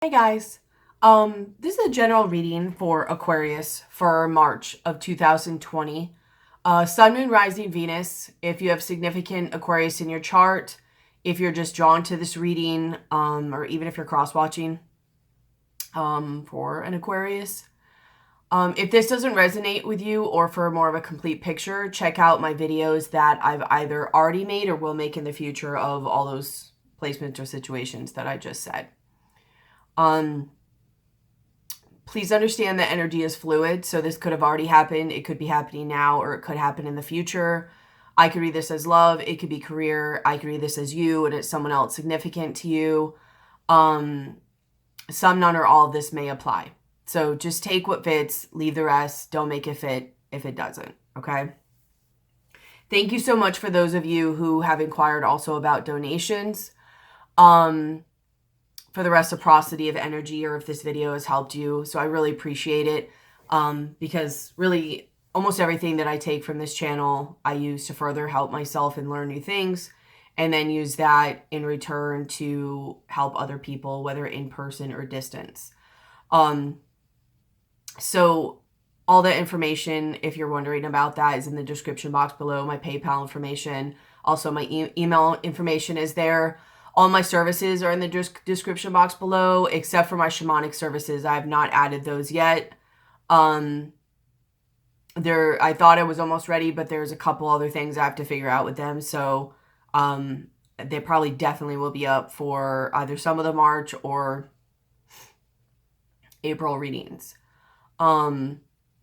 Hey guys, this is a general reading for Aquarius for March of 2020. Sun, Moon, Rising, Venus. If you have significant Aquarius in your chart, if you're just drawn to this reading, or even if you're cross-watching for an Aquarius. If this doesn't resonate with you or for more of a complete picture, check out my videos that I've either already made or will make in the future of all those placements or situations that I just said. Please understand that energy is fluid. So this could have already happened. It could be happening now, or it could happen in the future. I could read this as love. It could be career. I could read this as you and it's someone else significant to you. Some, none, or all of this may apply. So just take what fits, leave the rest. Don't make it fit if it doesn't. Okay. Thank you so much for those of you who have inquired also about donations. For the reciprocity of energy, or if this video has helped you. So I really appreciate it, because really almost everything that I take from this channel, I use to further help myself and learn new things, and then use that in return to help other people, whether in person or distance. So all that information, if you're wondering about that, is in the description box below. My PayPal information, also my email information is there. All my services are in the description box below, except for my shamanic services. I have not added those yet. I thought I was almost ready, but there's a couple other things I have to figure out with them. So they probably definitely will be up for either some of the March or April readings.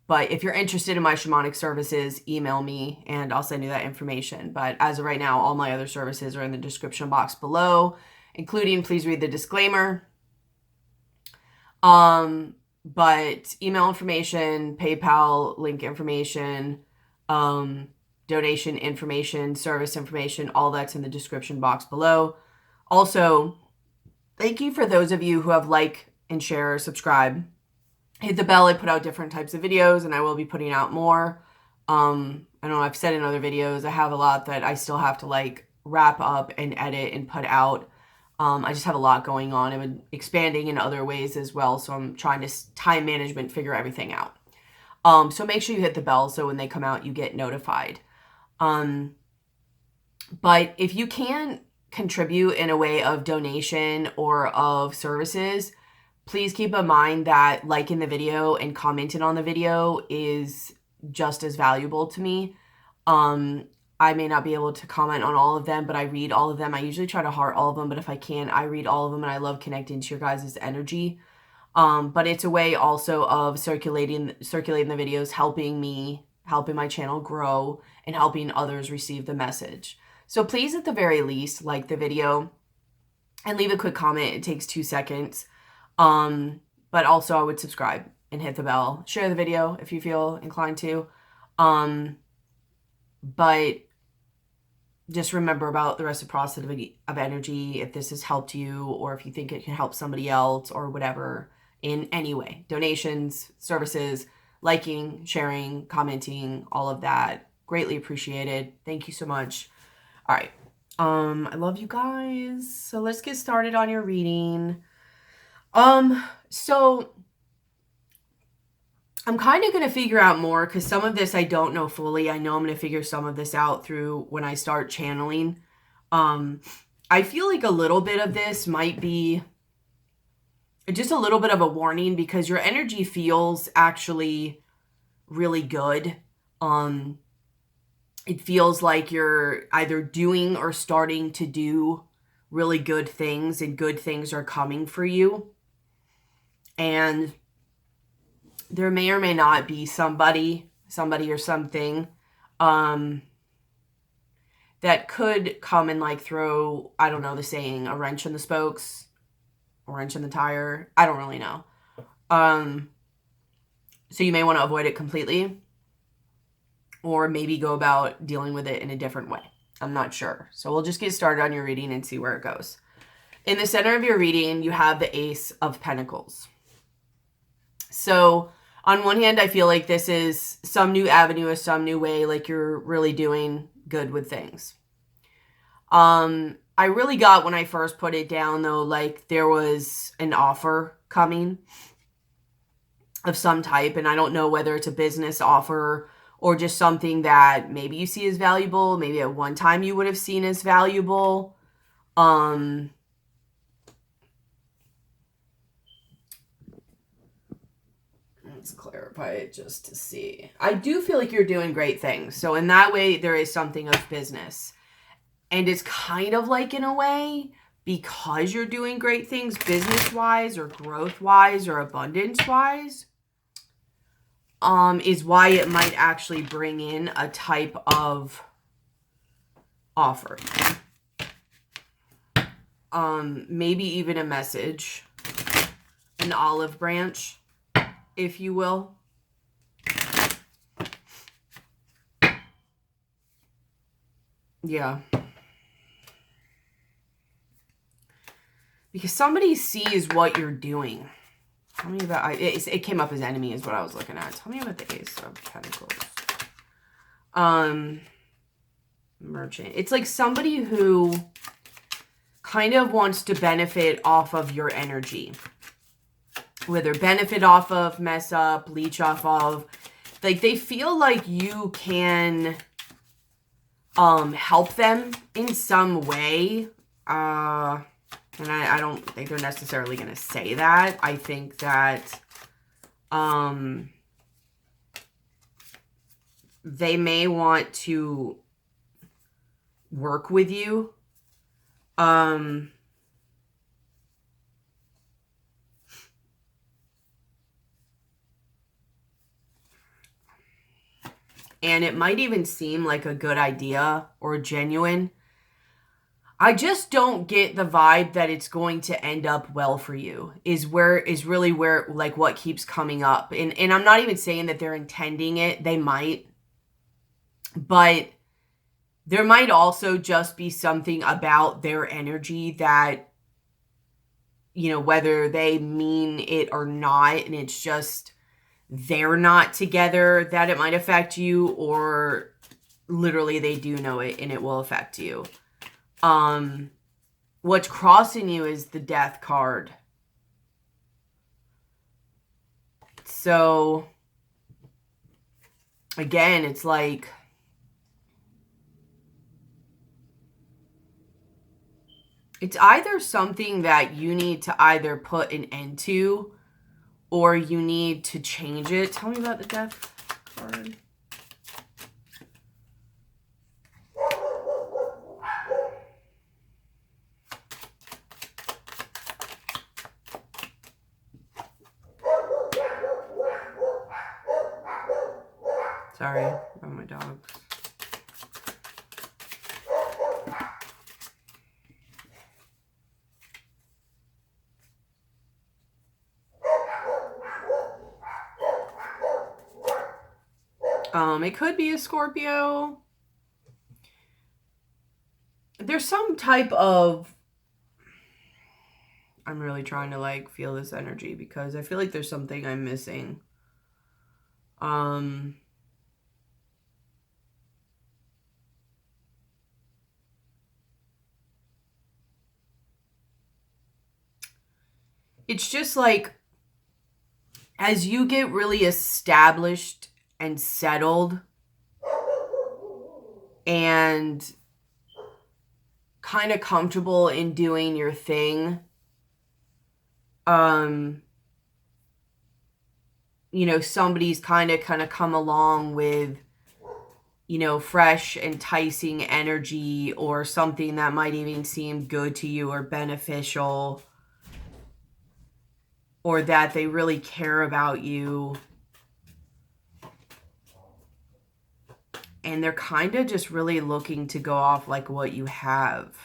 But if you're interested in my shamanic services, email me and I'll send you that information. But as of right now, all my other services are in the description box below, including, please read the disclaimer. But email information, PayPal link information, donation information, service information, all that's in the description box below. Also, thank you for those of you who have liked and share, subscribe. Hit the bell. I put out different types of videos and I will be putting out more. I know I've said in other videos, I have a lot that I still have to like wrap up and edit and put out. I just have a lot going on. I'm expanding in other ways as well. So I'm trying to time management, figure everything out. So make sure you hit the bell so when they come out, you get notified. But if you can contribute in a way of donation or of services, please keep in mind that liking the video and commenting on the video is just as valuable to me. I may not be able to comment on all of them, but I read all of them. I usually try to heart all of them, but if I can, I read all of them, and I love connecting to your guys' energy. But it's a way also of circulating the videos, helping my channel grow, and helping others receive the message. So please, at the very least, like the video and leave a quick comment. It takes 2 seconds. But also I would subscribe and hit the bell, share the video if you feel inclined to. But just remember about the reciprocity of energy. If this has helped you, or if you think it can help somebody else or whatever in any way, donations, services, liking, sharing, commenting, all of that, greatly appreciated. Thank you so much. All right. I love you guys. So let's get started on your reading. So I'm kind of going to figure out more, because some of this I don't know fully. I know I'm going to figure some of this out through when I start channeling. I feel like a little bit of this might be just a little bit of a warning, because your energy feels actually really good. It feels like you're either doing or starting to do really good things, and good things are coming for you. And there may or may not be somebody or something that could come and like throw, I don't know the saying, a wrench in the spokes, a wrench in the tire. I don't really know. So you may want to avoid it completely, or maybe go about dealing with it in a different way. I'm not sure. So we'll just get started on your reading and see where it goes. In the center of your reading, you have the Ace of Pentacles. So on one hand, I feel like this is some new avenue or some new way, like you're really doing good with things. I really got when I first put it down, though, like there was an offer coming of some type, and I don't know whether it's a business offer or just something that maybe you see as valuable, maybe at one time you would have seen as valuable. Let's clarify it just to see. I do feel like you're doing great things. So in that way, there is something of business. And it's kind of like, in a way, because you're doing great things business-wise or growth-wise or abundance-wise, is why it might actually bring in a type of offer. Maybe even a message, an olive branch, if you will. Yeah. Because somebody sees what you're doing. Tell me about... It came up as enemy is what I was looking at. Tell me about the Ace of Pentacles. Merchant. It's like somebody who kind of wants to benefit off of your energy. Whether benefit off of, mess up, leech off of. Like, they feel like you can help them in some way. And I don't think they're necessarily going to say that. I think that they may want to work with you. And it might even seem like a good idea or genuine. I just don't get the vibe that it's going to end up well for you is really where like what keeps coming up. And I'm not even saying that they're intending it. They might. But there might also just be something about their energy that, you know, whether they mean it or not, and it's just they're not together, that it might affect you, or literally they do know it and it will affect you. What's crossing you is the Death card. So, again, it's like, it's either something that you need to either put an end to, or you need to change it. Tell me about the Death card. Sorry about my dogs. It could be a Scorpio. There's some type of... I'm really trying to like feel this energy because I feel like there's something I'm missing. It's just like, as you get really established and settled and kind of comfortable in doing your thing, you know, somebody's kind of come along with, you know, fresh, enticing energy or something that might even seem good to you or beneficial, or that they really care about you. And they're kind of just really looking to go off like what you have.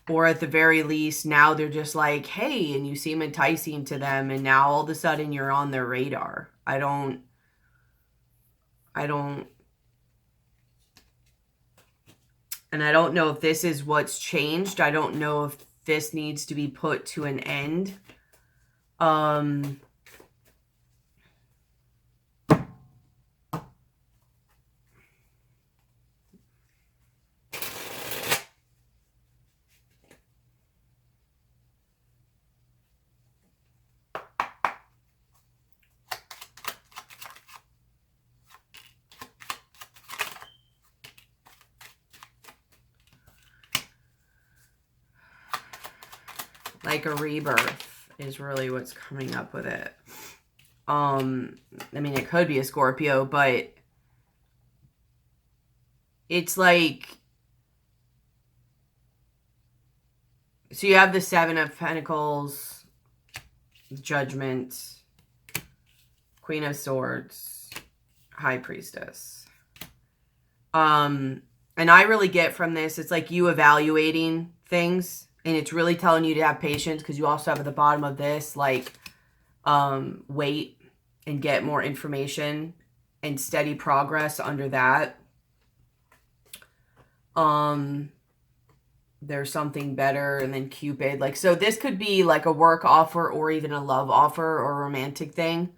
Or at the very least, now they're just like, hey, and you seem enticing to them, and now all of a sudden you're on their radar. I don't, and I don't know if this is what's changed. I don't know if this needs to be put to an end. Like a rebirth is really what's coming up with it. I mean, it could be a Scorpio, but it's like, so you have the Seven of Pentacles, Judgment, Queen of Swords, High Priestess. And I really get from this, it's like you evaluating things, and it's really telling you to have patience, because you also have at the bottom of this, like, wait and get more information and steady progress under that. There's something better, and then Cupid. Like, so this could be like a work offer, or even a love offer, or a romantic thing,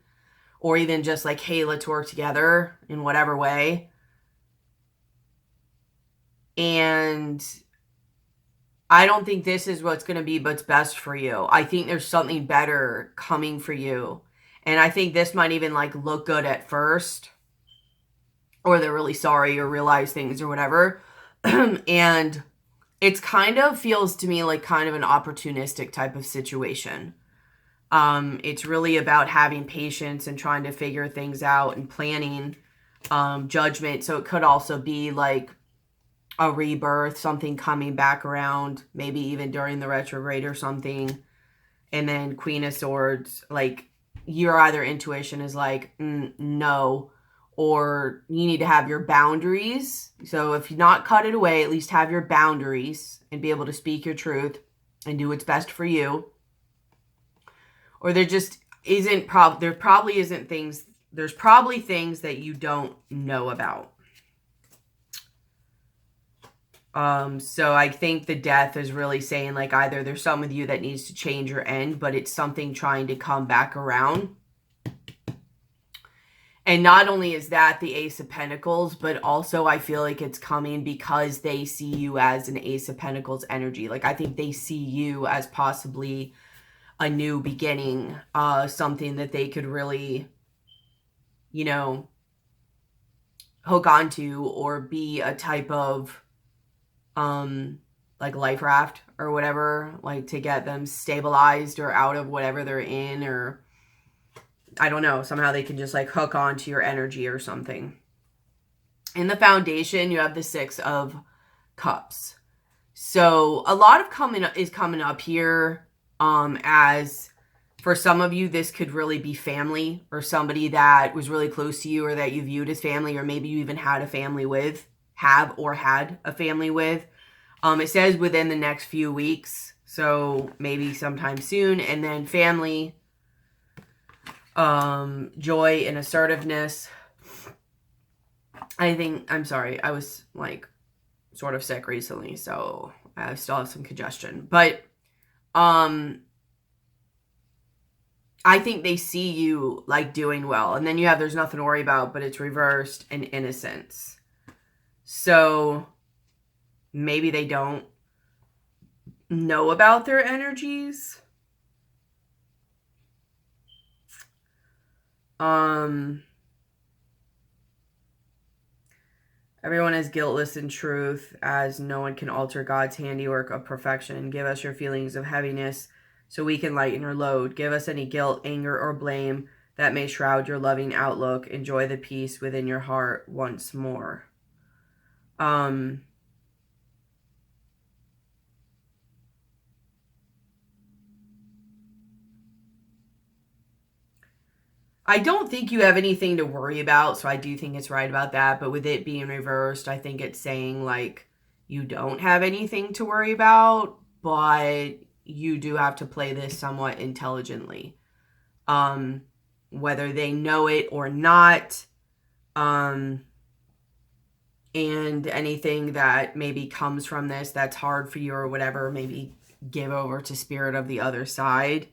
or even just like, hey, let's work together in whatever way. And I don't think this is what's going to be what's best for you. I think there's something better coming for you. And I think this might even like look good at first, or they're really sorry or realize things or whatever. And it's kind of feels to me like kind of an opportunistic type of situation. It's really about having patience and trying to figure things out and planning, judgment. So it could also be like a rebirth, something coming back around, maybe even during the retrograde or something. And then Queen of Swords, like your either intuition is like, no, or you need to have your boundaries. So if you not cut it away, at least have your boundaries and be able to speak your truth and do what's best for you. Or there just isn't, there probably isn't things, there's probably things that you don't know about. So I think the Death is really saying like either there's some with you that needs to change or end, but it's something trying to come back around. And not only is that the Ace of Pentacles, but also I feel like it's coming because they see you as an Ace of Pentacles energy. Like I think they see you as possibly a new beginning, something that they could really, you know, hook onto, or be a type of like life raft or whatever, like to get them stabilized or out of whatever they're in, or I don't know, somehow they can just like hook onto your energy or something. In the foundation, you have the Six of Cups. So a lot of coming up here, as for some of you, this could really be family, or somebody that was really close to you, or that you viewed as family, or maybe you even had a family with, had a family with. It says within the next few weeks, so maybe sometime soon. And then family, joy and assertiveness. I'm sorry, I was like sort of sick recently, so I still have some congestion. But I think they see you like doing well. And then you have there's nothing to worry about, but it's reversed, and innocence. So maybe they don't know about their energies. Everyone is guiltless in truth, as no one can alter God's handiwork of perfection. Give us your feelings of heaviness so we can lighten your load. Give us any guilt, anger, or blame that may shroud your loving outlook. Enjoy the peace within your heart once more. I don't think you have anything to worry about, so I do think it's right about that. But with it being reversed, I think it's saying, like, you don't have anything to worry about, but you do have to play this somewhat intelligently. Whether they know it or not, and anything that maybe comes from this that's hard for you or whatever, maybe give over to spirit of the other side.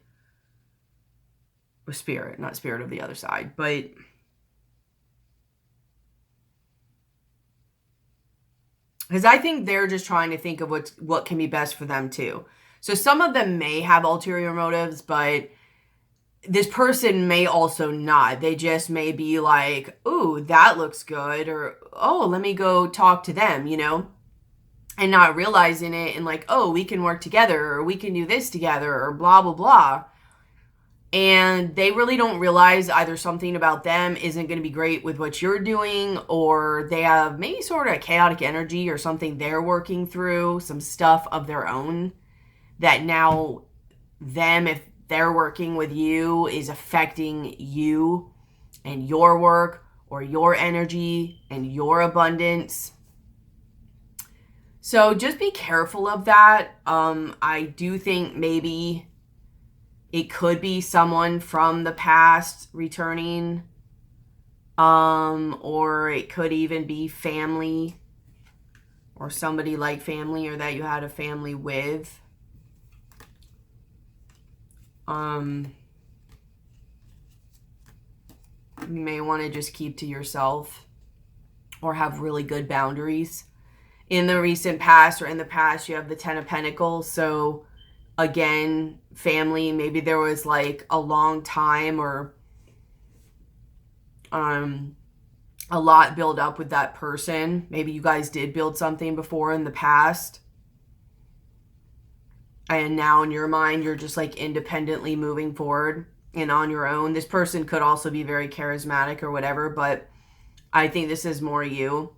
Spirit, not spirit of the other side, but because I think they're just trying to think of what can be best for them too. So some of them may have ulterior motives, but this person may also not. They just may be like, ooh, that looks good, or oh, let me go talk to them, you know? and not realizing it and like, oh, we can work together or we can do this together or blah, blah, blah. And they really don't realize either something about them isn't going to be great with what you're doing, or they have maybe sort of a chaotic energy or something they're working through, some stuff of their own that now them, if they're working with you, is affecting you and your work or your energy and your abundance. So just be careful of that. I do think maybe it could be someone from the past returning, or it could even be family or somebody like family or that you had a family with. You may want to just keep to yourself or have really good boundaries. In the recent past or in the past, you have the Ten of Pentacles. So again, family, maybe there was like a long time or a lot build up with that person. Maybe you guys did build something before in the past. And now in your mind, you're just like independently moving forward and on your own. This person could also be very charismatic or whatever, but I think this is more you.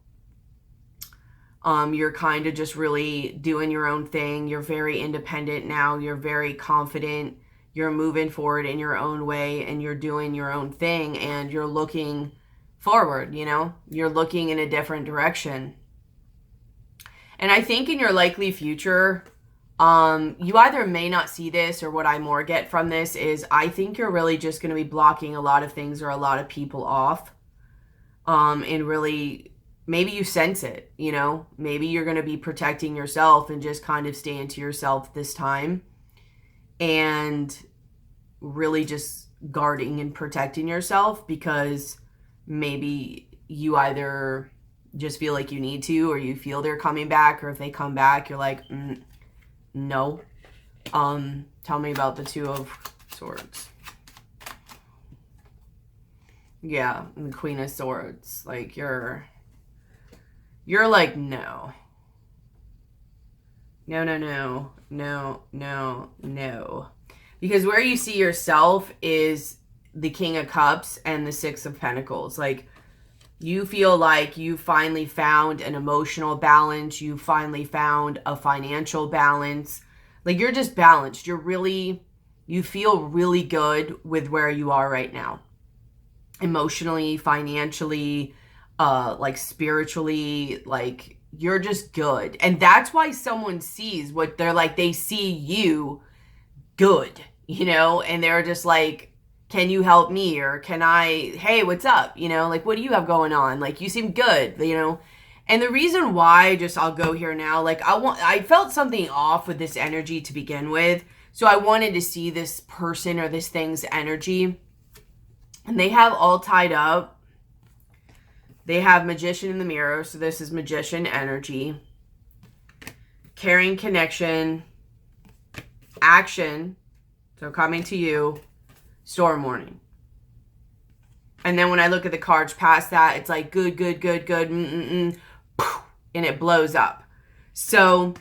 You're kind of just really doing your own thing. You're very independent now. You're very confident. You're moving forward in your own way and you're doing your own thing and you're looking forward, you know? You're looking in a different direction. And I think in your likely future, you either may not see this, or what I more get from this is I think you're really just going to be blocking a lot of things or a lot of people off. And really, maybe you sense it, you know, maybe you're going to be protecting yourself and just kind of staying to yourself this time and really just guarding and protecting yourself, because maybe you either just feel like you need to, or you feel they're coming back, or if they come back, you're like, no. Tell me about the Two of Swords. Yeah, and the Queen of Swords. Like, you're like, no. No. Because where you see yourself is the King of Cups and the Six of Pentacles. Like, you feel like you finally found an emotional balance. You finally found a financial balance. Like, you're just balanced. You feel really good with where you are right now. Emotionally, financially, like spiritually, like you're just good. And that's why someone sees what they're like, they see you good, you know, and they're just like, can you help me? Or hey, what's up? You know, like, what do you have going on? Like, you seem good, you know? And the reason why, I'll go here now, like, I felt something off with this energy to begin with. So I wanted to see this person or this thing's energy. And they have all tied up. They have Magician in the mirror. So this is Magician energy. Caring connection. Action. So coming to you. Storm warning. And then when I look at the cards past that, it's like good, and it blows up. So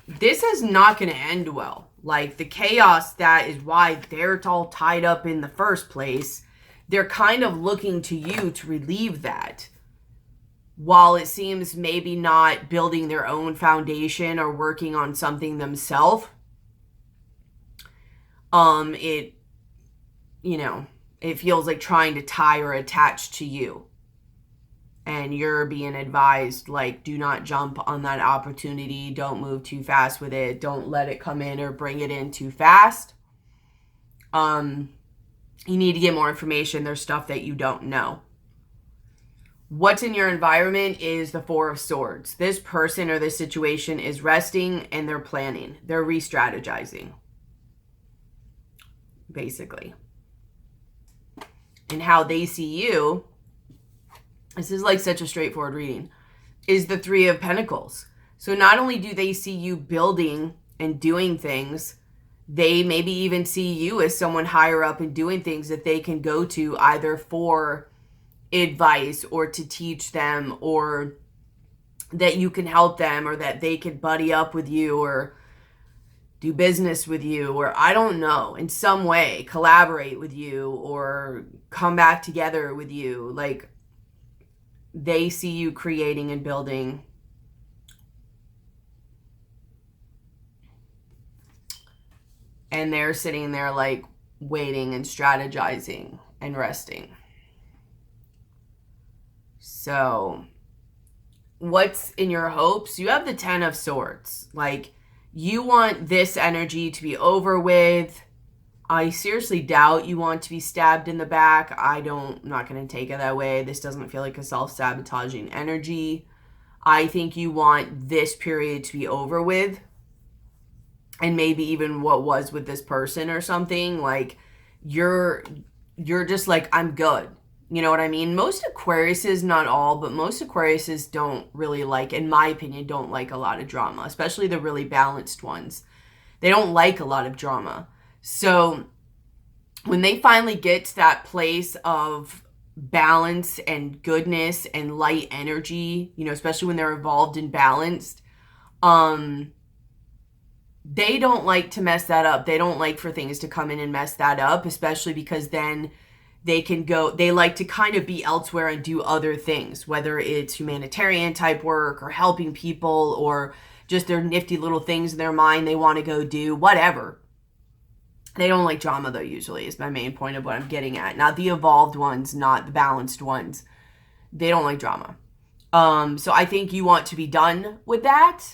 this is not going to end well. Like, the chaos, that is why they're all tied up in the first place. They're kind of looking to you to relieve that. While it seems maybe not building their own foundation or working on something themselves, it feels like trying to tie or attach to you. And you're being advised, like, do not jump on that opportunity. Don't move too fast with it. Don't let it come in or bring it in too fast. You need to get more information. There's stuff that you don't know. What's in your environment is the Four of Swords. This person or this situation is resting and they're planning. They're re-strategizing, basically. And how they see you, this is like such a straightforward reading, is the Three of Pentacles. So not only do they see you building and doing things, they maybe even see you as someone higher up and doing things that they can go to either for advice or to teach them or that you can help them, or that they could buddy up with you or do business with you, or I don't know, in some way collaborate with you or come back together with you. Like, they see you creating and building. And they're sitting there like waiting and strategizing and resting. So what's in your hopes? You have the 10 of Swords. Like, you want this energy to be over with. I seriously doubt you want to be stabbed in the back. I'm not going to take it that way. This doesn't feel like a self-sabotaging energy. I think you want this period to be over with. And maybe even what was with this person or something. Like, you're just like, I'm good. You know what I mean? Most Aquariuses, not all, but most Aquariuses don't really like, in my opinion, don't like a lot of drama, especially the really balanced ones. They don't like a lot of drama. So when they finally get to that place of balance and goodness and light energy, you know, especially when they're evolved and balanced, they don't like to mess that up. They don't like for things to come in and mess that up, especially because then they like to kind of be elsewhere and do other things, whether it's humanitarian type work or helping people or just their nifty little things in their mind they want to go do, whatever. They don't like drama, though, usually, is my main point of what I'm getting at. Not the evolved ones, not the balanced ones. They don't like drama. So I think you want to be done with that.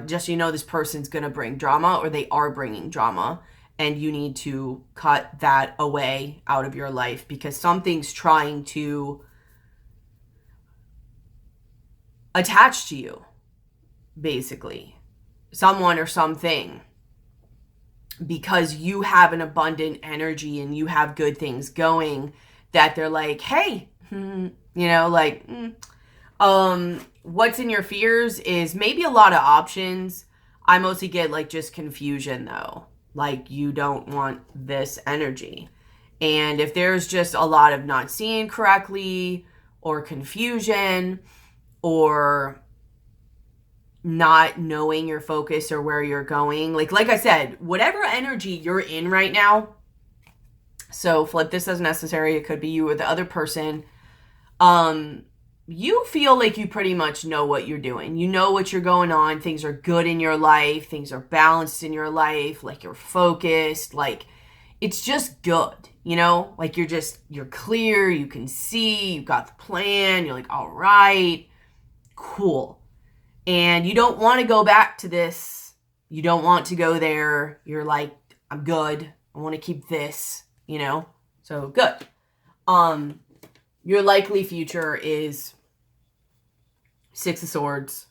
Just so you know, this person's going to bring drama, or they are bringing drama, and you need to cut that away out of your life because something's trying to attach to you, basically. Someone or something. Because you have an abundant energy and you have good things going, that they're like, hey, you know, like, what's in your fears is maybe a lot of options. I mostly get like just confusion, though. Like, you don't want this energy. And if there's just a lot of not seeing correctly or confusion or not knowing your focus or where you're going, like I said, whatever energy you're in right now, so flip this as necessary, it could be you or the other person, you feel like you pretty much know what you're doing. You know what you're going on. Things are good in your life. Things are balanced in your life. Like, you're focused. Like, it's just good, you know? Like, you're clear. You can see. You've got the plan. You're like, all right, cool. And you don't want to go back to this. You don't want to go there. You're like, I'm good. I want to keep this, you know? So, good. Your likely future is 6 of Swords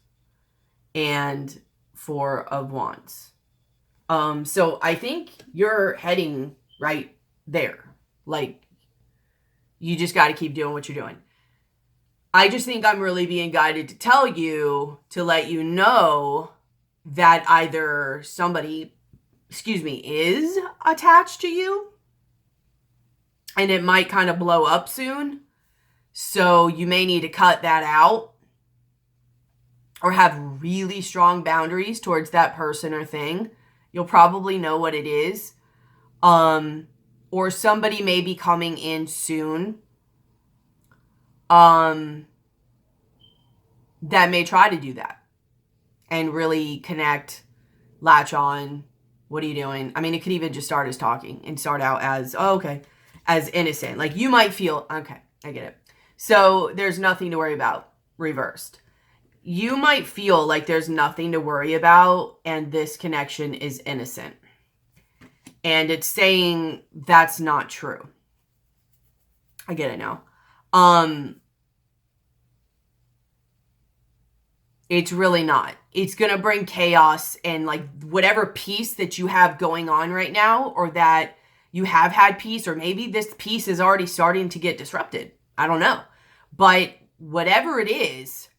and 4 of Wands. So I think you're heading right there. Like, you just got to keep doing what you're doing. I just think I'm really being guided to tell you, to let you know that either somebody, is attached to you, and it might kind of blow up soon. So you may need to cut that out or have really strong boundaries towards that person or thing. You'll probably know what it is. Or somebody may be coming in soon that may try to do that and really connect, latch on. What are you doing? I mean, it could even just start as talking and start out as, oh, okay, as innocent. Like, you might feel, okay, I get it. So there's nothing to worry about, reversed. You might feel like there's nothing to worry about and this connection is innocent. And it's saying that's not true. I get it now. It's really not. It's going to bring chaos and like whatever peace that you have going on right now, or that you have had peace, or maybe this peace is already starting to get disrupted. I don't know. But whatever it is,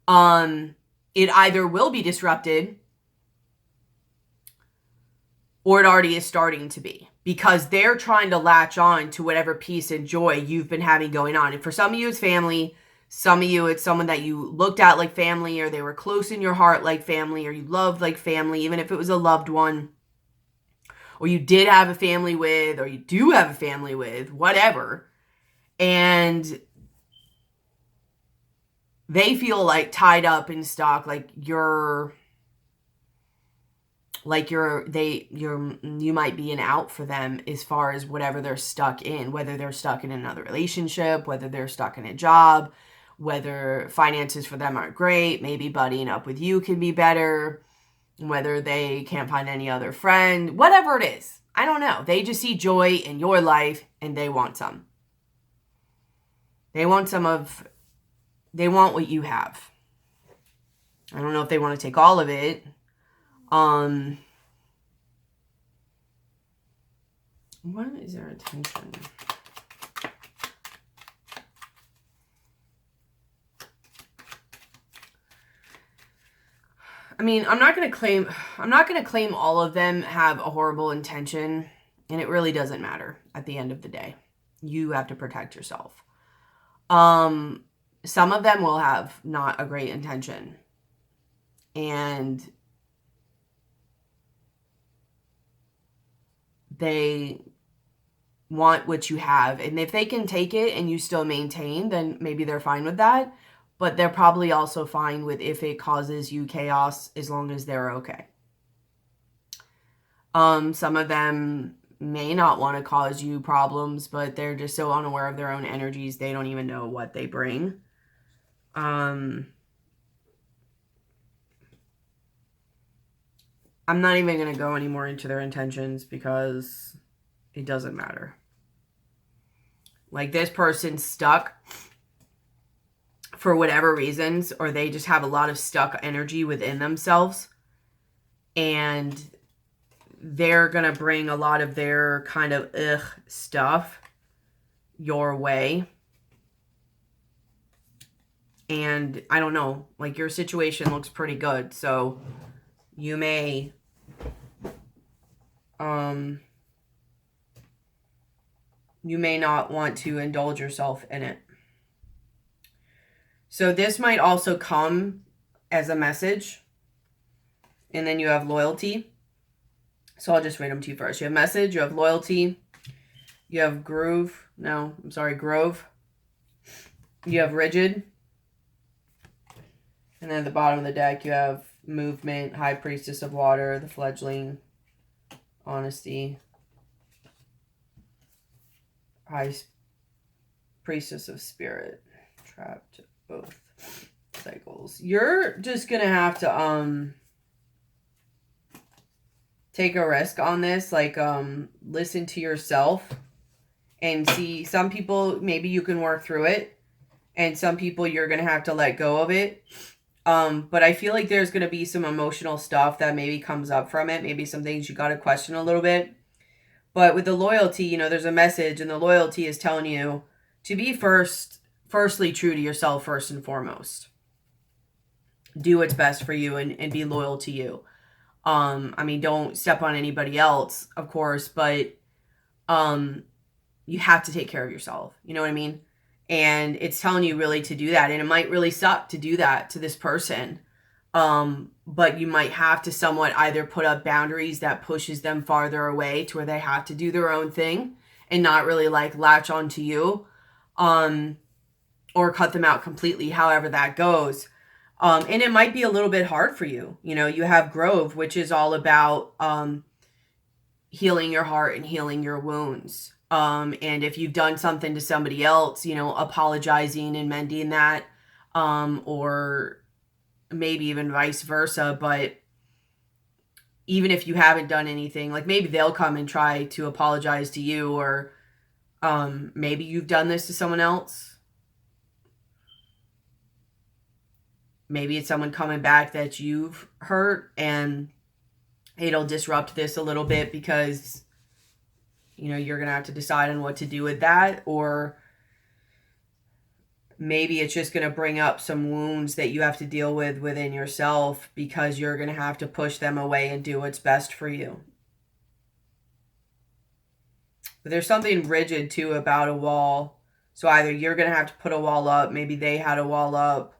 it either will be disrupted or it already is starting to be, because they're trying to latch on to whatever peace and joy you've been having going on. And for some of you, it's family. Some of you, it's someone that you looked at like family, or they were close in your heart like family, or you loved like family, even if it was a loved one, or you did have a family with, or you do have a family with, whatever. And they feel like tied up and stuck, you might be an out for them as far as whatever they're stuck in, whether they're stuck in another relationship, whether they're stuck in a job, whether finances for them aren't great, maybe buddying up with you can be better, whether they can't find any other friend, whatever it is. I don't know. They just see joy in your life and they want some. They want what you have. I don't know if they want to take all of it. What is their intention? I mean, I'm not going to claim all of them have a horrible intention, and it really doesn't matter at the end of the day. You have to protect yourself. Some of them will have not a great intention, and they want what you have. And if they can take it and you still maintain, then maybe they're fine with that. But they're probably also fine with if it causes you chaos, as long as they're okay. Some of them may not want to cause you problems, but they're just so unaware of their own energies, they don't even know what they bring. I'm not even going to go any more into their intentions because it doesn't matter. Like, this person's stuck for whatever reasons, or they just have a lot of stuck energy within themselves, and they're going to bring a lot of their kind of stuff your way. And I don't know, like, your situation looks pretty good, so you may not want to indulge yourself in it. So this might also come as a message. And then you have loyalty. So I'll just read them to you first. You have message, you have loyalty, you have grove. You have rigid. And then at the bottom of the deck, you have movement, high priestess of water, the fledgling, honesty, high priestess of spirit, trapped, both cycles. You're just gonna have to take a risk on this, like listen to yourself and see. Some people, maybe you can work through it, and some people you're gonna have to let go of it. But I feel like there's gonna be some emotional stuff that maybe comes up from it, maybe some things you gotta question a little bit. But with the loyalty, you know, there's a message, and the loyalty is telling you to be firstly true to yourself first and foremost. Do what's best for you and be loyal to you. I mean, don't step on anybody else, of course, but you have to take care of yourself. You know what I mean? And it's telling you really to do that. And it might really suck to do that to this person. But you might have to somewhat either put up boundaries that pushes them farther away to where they have to do their own thing and not really like latch onto you, or cut them out completely, however that goes. And it might be a little bit hard for you. You know, you have grove, which is all about healing your heart and healing your wounds. And if you've done something to somebody else, you know, apologizing and mending that, or maybe even vice versa. But even if you haven't done anything, like maybe they'll come and try to apologize to you, or maybe you've done this to someone else. Maybe it's someone coming back that you've hurt, and it'll disrupt this a little bit because, you know, you're going to have to decide on what to do with that. Or maybe it's just going to bring up some wounds that you have to deal with within yourself because you're going to have to push them away and do what's best for you. But there's something rigid too about a wall So either you're going to have to put a wall up, maybe they had a wall up.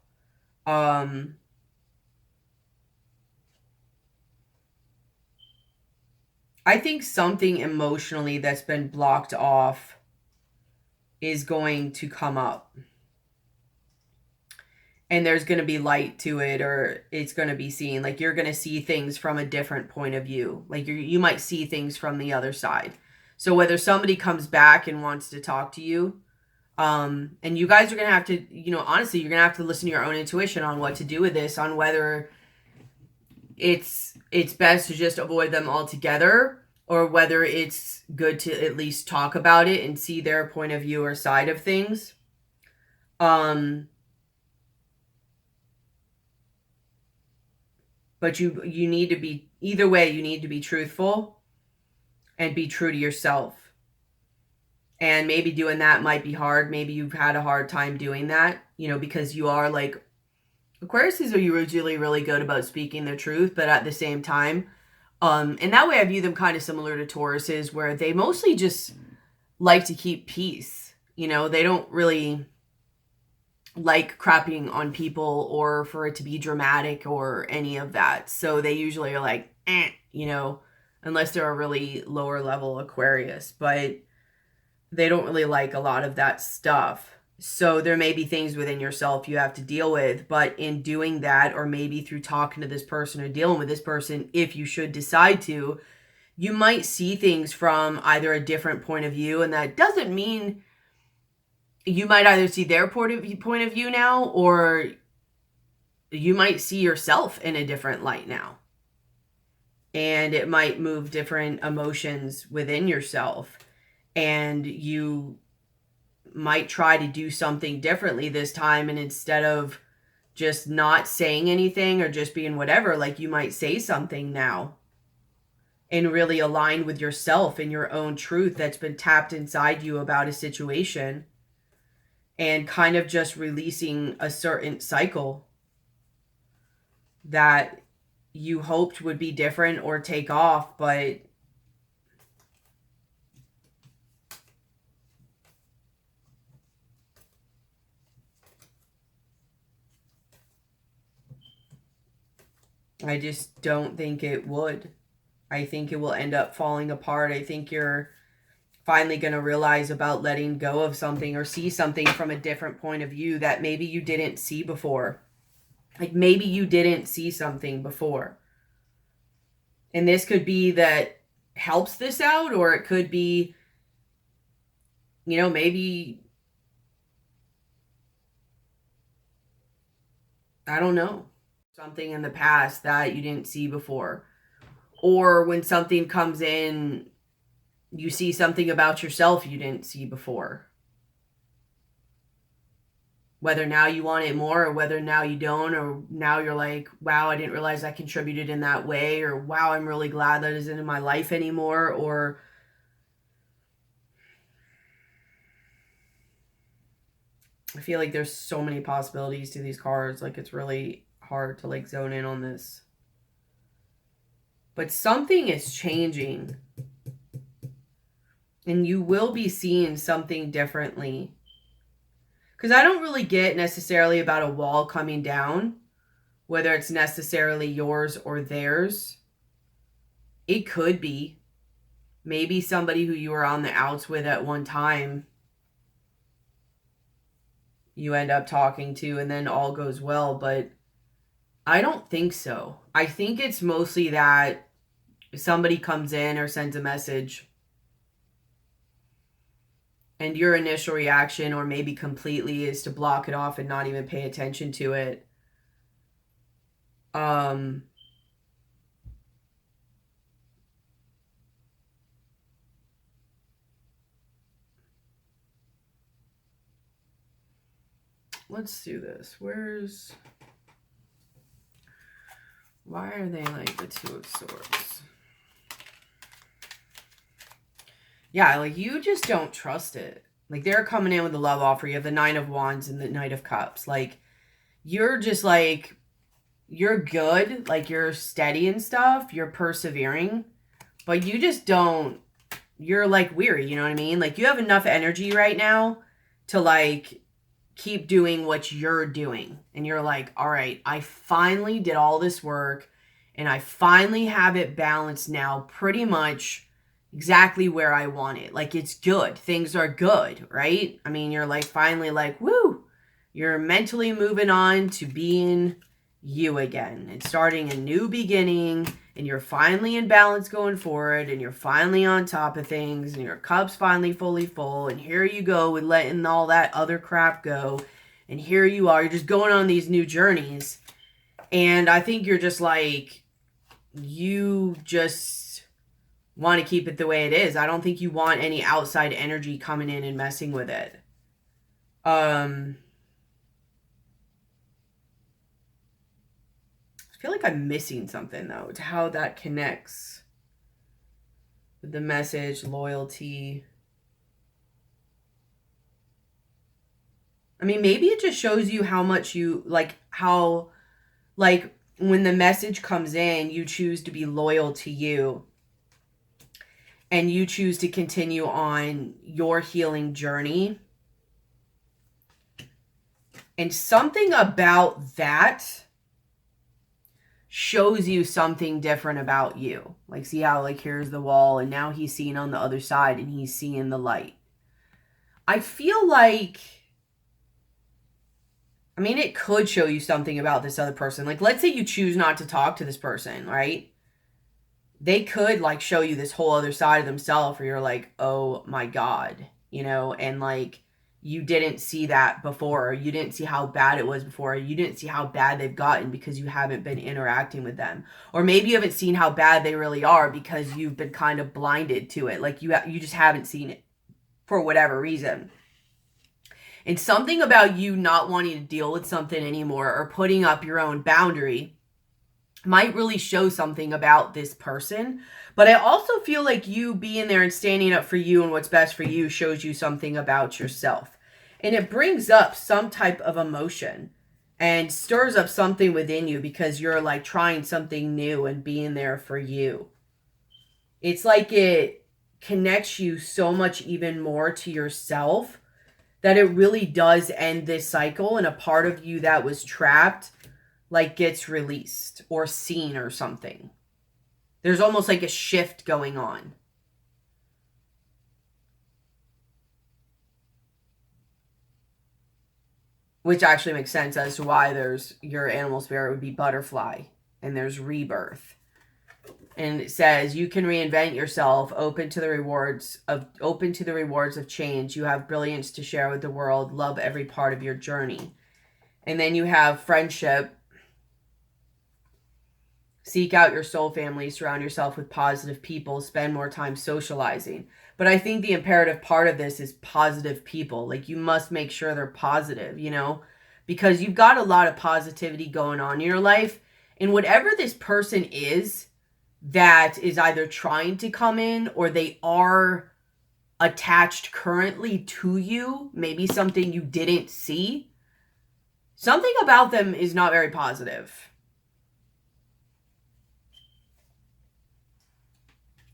I think something emotionally that's been blocked off is going to come up. And there's going to be light to it, or it's going to be seen. Like, you're going to see things from a different point of view. Like, you might see things from the other side. So whether somebody comes back and wants to talk to you, and you guys are going to have to, you know, honestly, you're going to have to listen to your own intuition on what to do with this, on whether it's best to just avoid them altogether, or whether it's good to at least talk about it and see their point of view or side of things. But you need to be, either way, you need to be truthful and be true to yourself. And maybe doing that might be hard. Maybe you've had a hard time doing that, you know, because you are like, Aquariuses are usually really good about speaking their truth, but at the same time, and that way I view them kind of similar to Tauruses, where they mostly just like to keep peace. You know, they don't really like crapping on people or for it to be dramatic or any of that. So they usually are like, you know, unless they're a really lower level Aquarius, but they don't really like a lot of that stuff. So there may be things within yourself you have to deal with, but in doing that, or maybe through talking to this person or dealing with this person, if you should decide to, you might see things from either a different point of view. And that doesn't mean you might either see their point of view now, or you might see yourself in a different light now. And it might move different emotions within yourself. And you might try to do something differently this time. And instead of just not saying anything or just being whatever, like, you might say something now and really align with yourself and your own truth that's been tapped inside you about a situation, and kind of just releasing a certain cycle that you hoped would be different or take off, but I just don't think it would. I think it will end up falling apart. I think you're finally going to realize about letting go of something, or see something from a different point of view that maybe you didn't see before. Like, maybe you didn't see something before. And this could be that helps this out, or it could be, you know, maybe, I don't know, something in the past that you didn't see before. Or when something comes in, you see something about yourself you didn't see before. Whether now you want it more, or whether now you don't, or now you're like, wow, I didn't realize I contributed in that way, or wow, I'm really glad that isn't in my life anymore, or I feel like there's so many possibilities to these cards. Like, it's really hard to like zone in on this. But something is changing. And you will be seeing something differently. Because I don't really get necessarily about a wall coming down, whether it's necessarily yours or theirs. It could be. Maybe somebody who you were on the outs with at one time, you end up talking to, and then all goes well. But I don't think so. I think it's mostly that somebody comes in or sends a message, and your initial reaction, or maybe completely, is to block it off and not even pay attention to it. Let's do this. Why are they like the Two of Swords? Yeah, like, you just don't trust it. Like, they're coming in with the love offer. You have the Nine of Wands and the Knight of Cups. Like, you're just like, you're good. Like, you're steady and stuff. You're persevering. But you just don't, you're like weary, you know what I mean? Like, you have enough energy right now to like keep doing what you're doing. And you're like, all right, I finally did all this work and I finally have it balanced now pretty much exactly where I want it. Like, it's good. Things are good, right? I mean, you're like finally like, woo, you're mentally moving on to being you again and starting a new beginning, and you're finally in balance going forward, and you're finally on top of things, and your cup's finally fully full, and here you go with letting all that other crap go, and here you are, you're just going on these new journeys. And I think you're just like, you just want to keep it the way it is. I don't think you want any outside energy coming in and messing with it. I feel like I'm missing something though, to how that connects with the message, loyalty. I mean, maybe it just shows you how much you like, how like when the message comes in, you choose to be loyal to you and you choose to continue on your healing journey. And something about that shows you something different about you. Like, see how, like, here's the wall, and now he's seeing on the other side, and he's seeing the light. I feel like, I mean, it could show you something about this other person. Like, let's say you choose not to talk to this person, right? They could, like, show you this whole other side of themselves where you're like, oh my God, you know, and like, you didn't see that before. You didn't see how bad it was before. You didn't see how bad they've gotten because you haven't been interacting with them. Or maybe you haven't seen how bad they really are because you've been kind of blinded to it. Like, you just haven't seen it for whatever reason. And something about you not wanting to deal with something anymore or putting up your own boundary might really show something about this person. But I also feel like you being there and standing up for you and what's best for you shows you something about yourself. And it brings up some type of emotion and stirs up something within you because you're like trying something new and being there for you. It's like it connects you so much even more to yourself that it really does end this cycle, and a part of you that was trapped like gets released or seen or something. There's almost like a shift going on. Which actually makes sense as to why there's your animal spirit would be butterfly and there's rebirth. And it says you can reinvent yourself, open to the rewards of change. You have brilliance to share with the world. Love every part of your journey. And then you have friendship. Seek out your soul family, surround yourself with positive people, spend more time socializing. But I think the imperative part of this is positive people. Like, you must make sure they're positive, you know, because you've got a lot of positivity going on in your life. And whatever this person is that is either trying to come in or they are attached currently to you, maybe something you didn't see, something about them is not very positive.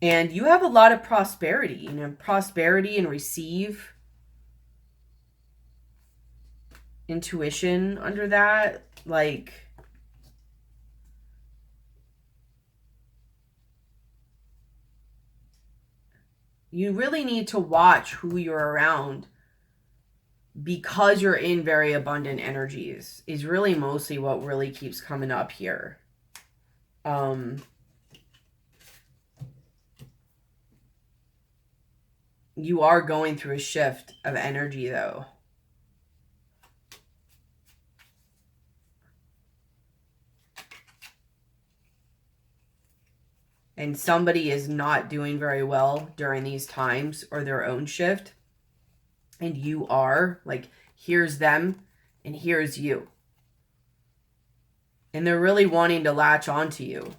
And you have a lot of prosperity, you know, prosperity and receive intuition under that. Like, you really need to watch who you're around because you're in very abundant energies is really mostly what really keeps coming up here. You are going through a shift of energy, though. And somebody is not doing very well during these times or their own shift. And you are, like, here's them and here's you. And they're really wanting to latch onto you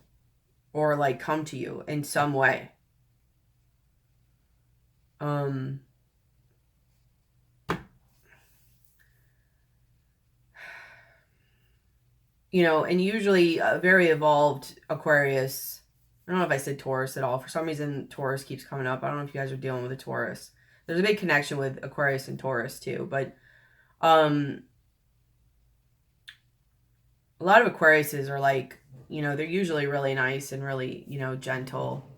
or, like, come to you in some way. You know, and usually a very evolved Aquarius, I don't know if I said Taurus at all. For some reason, Taurus keeps coming up. I don't know if you guys are dealing with a Taurus. There's a big connection with Aquarius and Taurus too, but a lot of Aquariuses are like, you know, they're usually really nice and really, you know, gentle.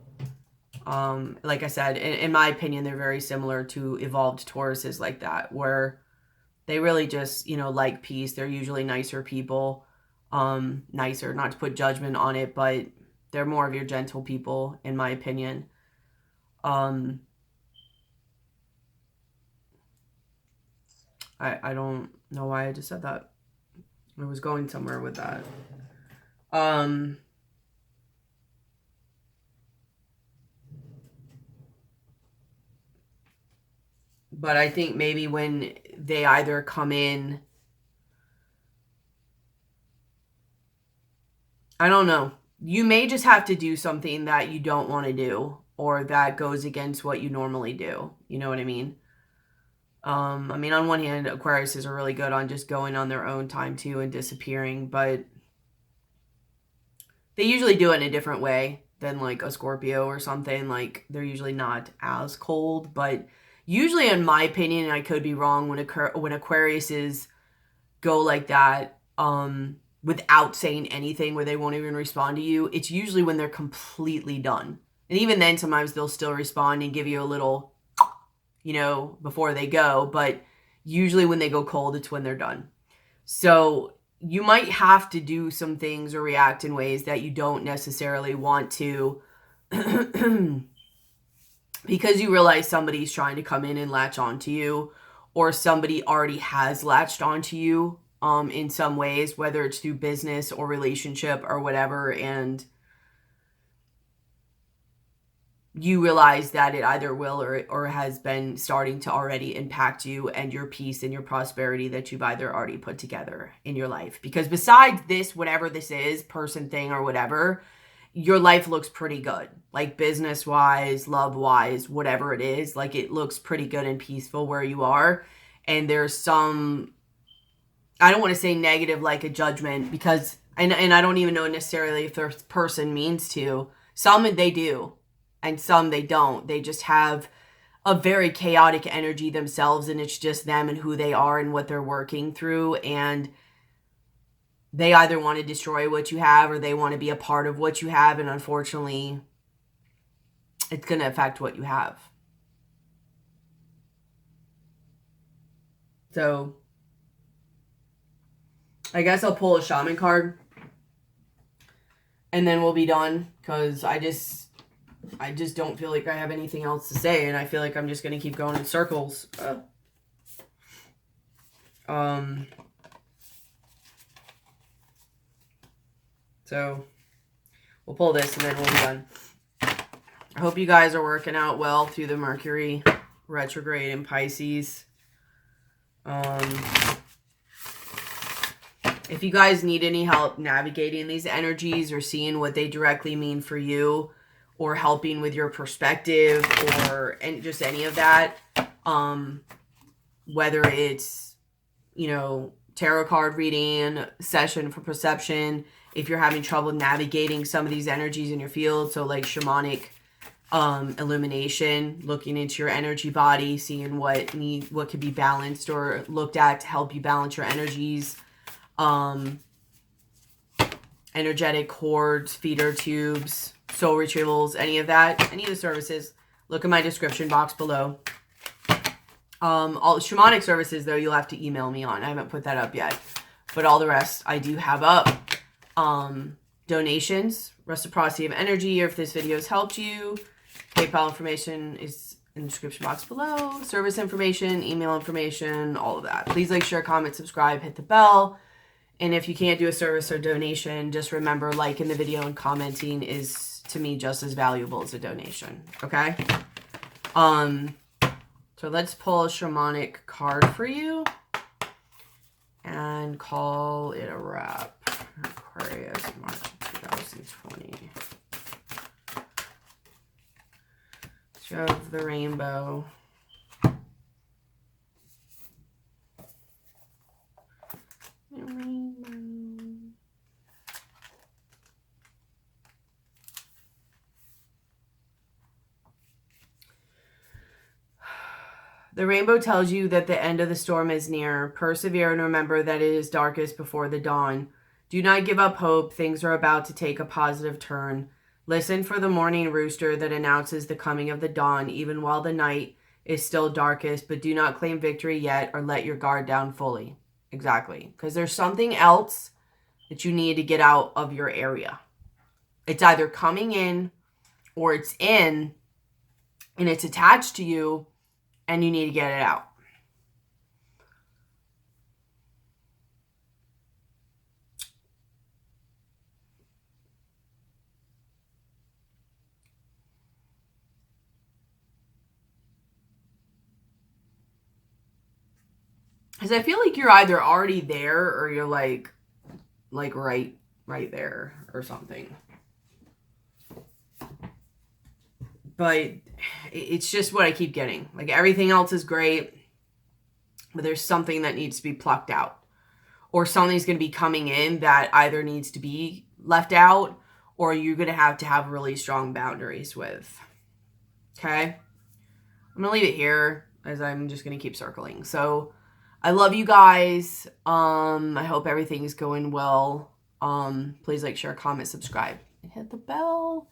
Like I said, in my opinion, they're very similar to evolved Tauruses like that, where they really just, you know, like peace. They're usually nicer people. Nicer, not to put judgment on it, but they're more of your gentle people, in my opinion. I don't know why I just said that. I was going somewhere with that. But I think maybe when they either come in, I don't know. You may just have to do something that you don't want to do or that goes against what you normally do. You know what I mean? I mean, on one hand, Aquariuses are really good on just going on their own time too and disappearing, but they usually do it in a different way than like a Scorpio or something. Like, they're usually not as cold, but usually, in my opinion, and I could be wrong, when Aquariuses go like that, without saying anything, where they won't even respond to you, it's usually when they're completely done. And even then, sometimes they'll still respond and give you a little, you know, before they go, but usually when they go cold, it's when they're done. So you might have to do some things or react in ways that you don't necessarily want to because you realize somebody's trying to come in and latch onto you, or somebody already has latched onto you in some ways, whether it's through business or relationship or whatever, and you realize that it either will or has been starting to already impact you and your peace and your prosperity that you've either already put together in your life. Because besides this, whatever this is, person, thing, or whatever, your life looks pretty good. Like, business-wise, love-wise, whatever it is, like, it looks pretty good and peaceful where you are. And there's some, I don't want to say negative, like a judgment, because, and I don't even know necessarily if their person means to. Some they do, and some they don't. They just have a very chaotic energy themselves, and it's just them and who they are and what they're working through, and they either want to destroy what you have or they want to be a part of what you have, and unfortunately, it's going to affect what you have. So, I guess I'll pull a shaman card, and then we'll be done, because I just don't feel like I have anything else to say, and I feel like I'm just going to keep going in circles. So we'll pull this and then we'll be done. I hope you guys are working out well through the Mercury retrograde in Pisces. If you guys need any help navigating these energies or seeing what they directly mean for you, or helping with your perspective, or just any of that, whether it's, you know, tarot card reading, session for perception, if you're having trouble navigating some of these energies in your field, so like shamanic illumination, looking into your energy body, seeing what could be balanced or looked at to help you balance your energies, energetic cords, feeder tubes, soul retrievals, any of that, any of the services, look in my description box below. All shamanic services, though, you'll have to email me on. I haven't put that up yet, but all the rest I do have up. Donations, reciprocity of energy, or if this video has helped you, PayPal information is in the description box below. Service information, email information, all of that. Please like, share, comment, subscribe, hit the bell. And if you can't do a service or donation, just remember, liking the video and commenting is, to me, just as valuable as a donation. Okay? So let's pull a shamanic card for you and call it a wrap. Aquarius, March 2020. Shove the rainbow. The rainbow tells you that the end of the storm is near. Persevere and remember that it is darkest before the dawn. Do not give up hope. Things are about to take a positive turn. Listen for the morning rooster that announces the coming of the dawn, even while the night is still darkest, but do not claim victory yet or let your guard down fully. Exactly. Because there's something else that you need to get out of your area. It's either coming in or it's in and it's attached to you and you need to get it out. Because I feel like you're either already there or you're like right there or something. But it's just what I keep getting. Like everything else is great, but there's something that needs to be plucked out. Or something's going to be coming in that either needs to be left out or you're going to have really strong boundaries with. Okay? I'm going to leave it here as I'm just going to keep circling. So I love you guys. I hope everything's going well. Please like, share, comment, subscribe, and hit the bell.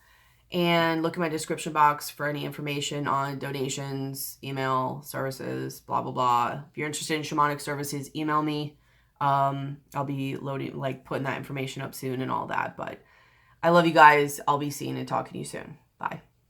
And look at my description box for any information on donations, email, services, blah, blah, blah. If you're interested in shamanic services, email me. I'll be putting that information up soon and all that. But I love you guys. I'll be seeing and talking to you soon. Bye.